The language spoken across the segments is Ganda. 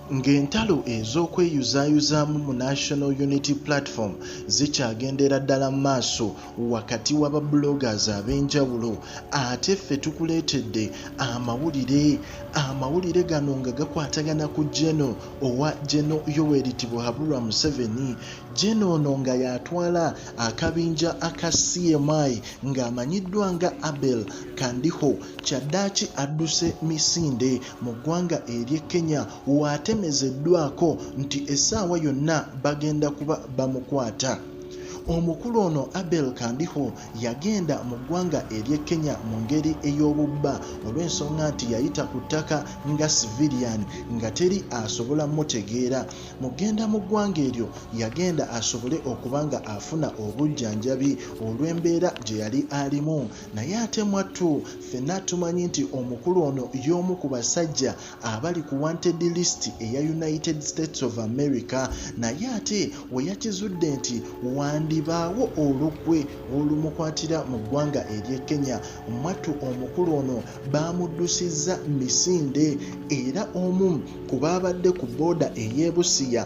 ng'entalo ez'okweyuzaayuzaamu mu National Unity Platform zikyagendera ddala mu maaso wakati w'ababloggers ab'enjawulo, ate ffe tukuleetedde amawulire gano nga gakwatagana ku Geno owa Geno Yoweri Tibuhaburwa Museveni. Geno ono nga y'atwala akabinja aka CMI ng'amanyiddwa nga Abel Kandiho kyaddaaki adduse misinde mu ggwanga ery'e Kenya waatemezeddwako nti essaawa yonna bagenda kuba bamukwata. Omukulu ono Abel Kandiho yagenda mu ggwanga ery'e Kenya mu ngeri ey'obubba olw'ensonga nti yayita ku ttaka nga civilian nga teri asobola mutegeera. Mugenda mu ggwanga eryo yagenda asobole okuba nga afuna obujjanjabi olw'embeera gye yali alimu, naye ate mwattu ffenna tumanyi nti omukulu ono y'omu ku basajja abali ku wanted list eya United States of America, naye ate we yakizudde nti wandibaawo olukwe olumukwatira mu ggwanga ery'e Kenya. Mwattu omukulu ono bamuddusizza misinde, era omu ku baabadde ku booda ey'e Busia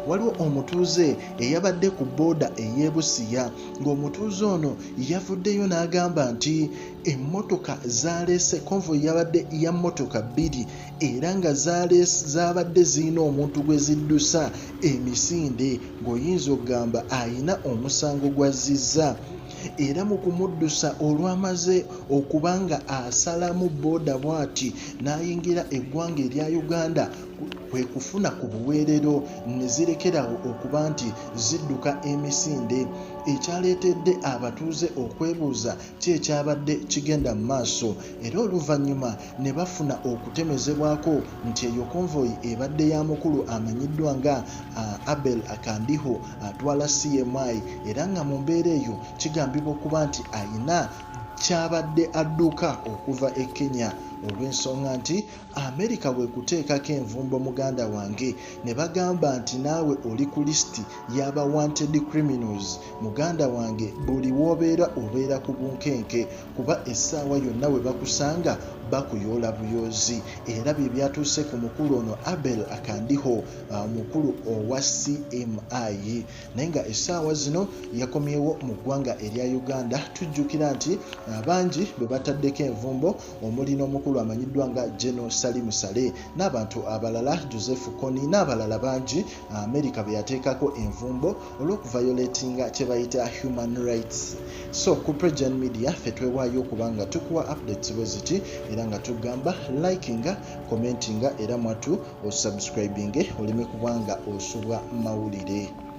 waliwo omutuuze eyabadde ku booda ey'e Busia, ng'omutuuze ono yavuddeyo n'agamba nti emmotoka zaleese konvoyi yabadde ya mmotoka 2 era nga zaabadde zirina omuntu gwe ziddusa emisinde, ng'oyinza okugamba ayina omusango gw'azzizza. Era mu kumuddusa olwamaze okubanga asalamu booda bw'ati n'ayingira eggwanga erya Uganda, kwe kufuna ku buweerero ne zirekerawo okuba nti zidduka emisinde, ekyaleetedde abatuuze okwebuuza ki ekyabadde kigenda mu maaso. Era oluvannyuma ne bafuna okutemezebwako nti eyo konvoyi ebadde ya mukulu amanyiddwa nga Abel Kandiho Atwalla CMi, era nga mu mbeera eyo kigambibwa okuba nti ayina kyabadde adduka okuva e Kenya, olw'ensonga nti America bwe kuteekako envumbo muganda wange ne bagamba nti naawe oli ku lisiti y'aba wanted criminals, muganda wange buli w'obeera obeera ku bunkenke, kuba essaawa yonna we bakusanga bakuyoola buyoozi. Era bye byatuuse ku mukulu ono Abel Kandiho, omukulu owa CMI, naye nga essaawa zino yakomyewo mu ggwanga erya Uganda. Tujjukira nti abangi bwe bataddeko envumbo omuli n'omukulu amanyiddwa nga Geno Musale n'abantu abalala Joseph Kony n'abalala bangi, America bwe yateekako envumbo olw'okuviolatinga kye bayita human rights. So ku Brig Gen Media ffe twewaayo okuba nga tukuwa updates bwe ziti, era nga tugamba likinga, commentinga, era mwattu osubscribinge oleme kubanga osubwa mawulire.